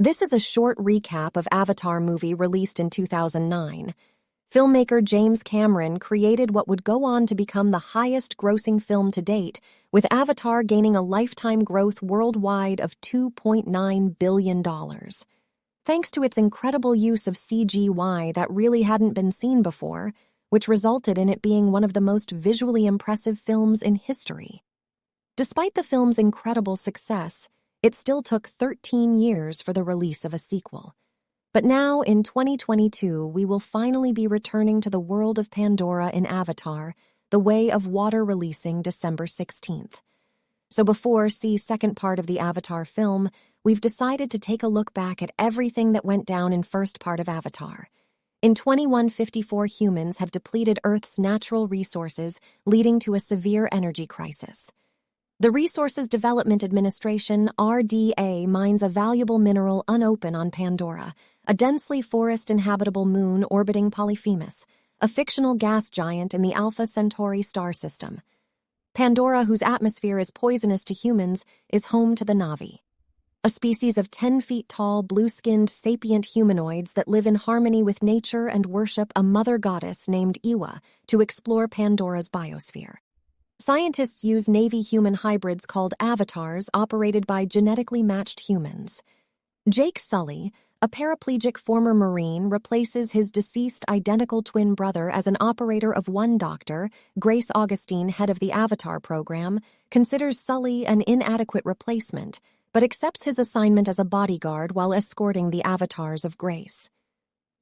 This is a short recap of Avatar movie released in 2009. Filmmaker James Cameron created what would go on to become the highest-grossing film to date, with Avatar gaining a lifetime growth worldwide of $2.9 billion. Thanks to its incredible use of CGI that really hadn't been seen before, which resulted in it being one of the most visually impressive films in history. Despite the film's incredible success, it still took 13 years for the release of a sequel. But now, in 2022, we will finally be returning to the world of Pandora in Avatar, The Way of Water, releasing December 16th. So before see second part of the Avatar film, we've decided to take a look back at everything that went down in first part of Avatar. In 2154, humans have depleted Earth's natural resources, leading to a severe energy crisis. The Resources Development Administration, RDA, mines a valuable mineral unopened on Pandora, a densely forest-inhabitable moon orbiting Polyphemus, a fictional gas giant in the Alpha Centauri star system. Pandora, whose atmosphere is poisonous to humans, is home to the Na'vi, a species of 10 feet tall, blue-skinned, sapient humanoids that live in harmony with nature and worship a mother goddess named Iwa to explore Pandora's biosphere. Scientists use Navy-human hybrids called avatars operated by genetically matched humans. Jake Sully, a paraplegic former Marine, replaces his deceased identical twin brother as an operator of one doctor. Grace Augustine, head of the Avatar program, considers Sully an inadequate replacement, but accepts his assignment as a bodyguard while escorting the avatars of Grace.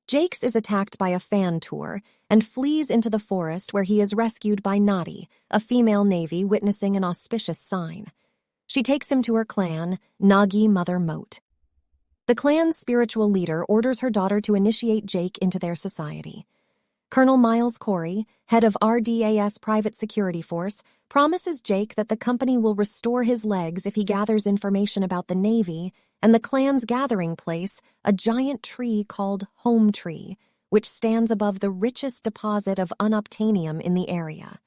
Jakes is attacked by a fan tour and flees into the forest, where he is rescued by Nadi, a female Navy witnessing an auspicious sign. She takes him to her clan, Nagi Mother Moat. The clan's spiritual leader orders her daughter to initiate Jake into their society. Colonel Miles Corey, head of RDA's private security force, promises Jake that the company will restore his legs if he gathers information about the Navy and the clan's gathering place, a giant tree called Home Tree, which stands above the richest deposit of unobtainium in the area.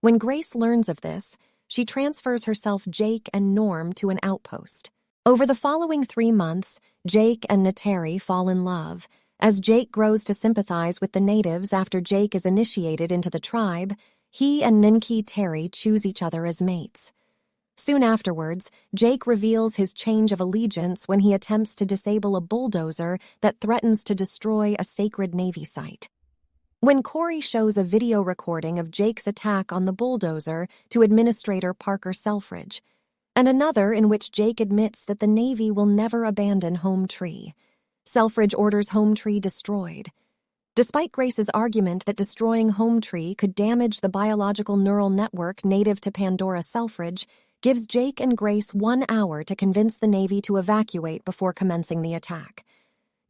When Grace learns of this, she transfers herself, Jake, and Norm to an outpost. Over the following 3 months, Jake and Nateri fall in love. As Jake grows to sympathize with the natives after Jake is initiated into the tribe, he and Ninki Terry choose each other as mates. Soon afterwards, Jake reveals his change of allegiance when he attempts to disable a bulldozer that threatens to destroy a sacred Navy site. When Corey shows a video recording of Jake's attack on the bulldozer to Administrator Parker Selfridge, and another in which Jake admits that the Navy will never abandon Home Tree, Selfridge orders Home Tree destroyed. Despite Grace's argument that destroying Home Tree could damage the biological neural network native to Pandora, Selfridge gives Jake and Grace 1 hour to convince the Navy to evacuate before commencing the attack.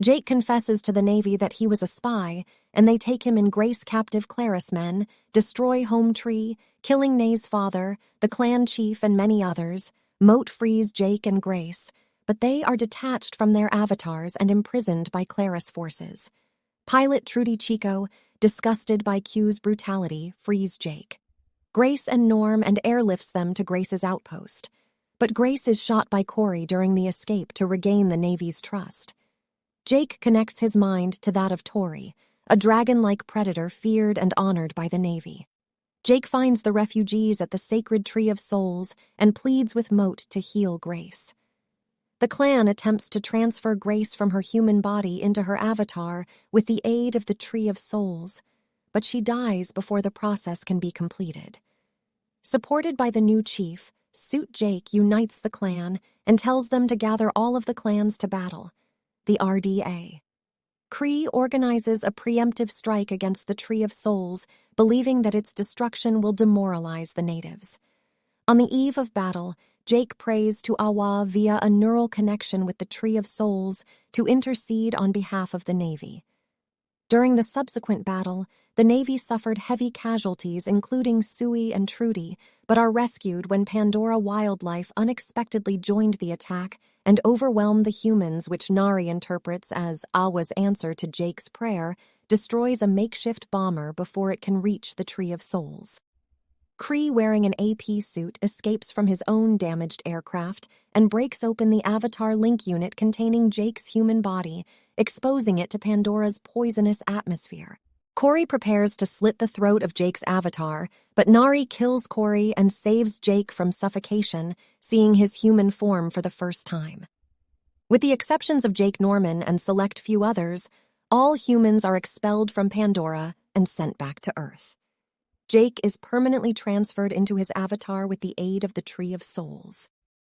Jake confesses to the Navy that he was a spy, and they take him and Grace captive Claris men, destroy Home Tree, killing Nay's father, the clan chief, and many others. Moat frees Jake and Grace, but they are detached from their avatars and imprisoned by Claris forces. Pilot Trudy Chico, disgusted by Q's brutality, frees Jake. Grace and Norm and airlifts them to Grace's outpost. But Grace is shot by Corey during the escape to regain the Navy's trust. Jake connects his mind to that of Tori, a dragon-like predator feared and honored by the Navy. Jake finds the refugees at the Sacred Tree of Souls and pleads with Moat to heal Grace. The clan attempts to transfer Grace from her human body into her avatar with the aid of the Tree of Souls, but she dies before the process can be completed. Supported by the new chief, Suit Jake unites the clan and tells them to gather all of the clans to battle, the RDA. Kree organizes a preemptive strike against the Tree of Souls, believing that its destruction will demoralize the natives. On the eve of battle, Jake prays to Awa via a neural connection with the Tree of Souls to intercede on behalf of the Navy. During the subsequent battle, the Navy suffered heavy casualties, including Sui and Trudy, but are rescued when Pandora wildlife unexpectedly joined the attack and overwhelmed the humans, which Nari interprets as Awa's answer to Jake's prayer, destroys a makeshift bomber before it can reach the Tree of Souls. Kree, wearing an AP suit, escapes from his own damaged aircraft and breaks open the Avatar link unit containing Jake's human body, exposing it to Pandora's poisonous atmosphere. Corey prepares to slit the throat of Jake's avatar, but Nari kills Corey and saves Jake from suffocation, seeing his human form for the first time. With the exceptions of Jake Norman and select few others, all humans are expelled from Pandora and sent back to Earth. Jake is permanently transferred into his avatar with the aid of the Tree of Souls.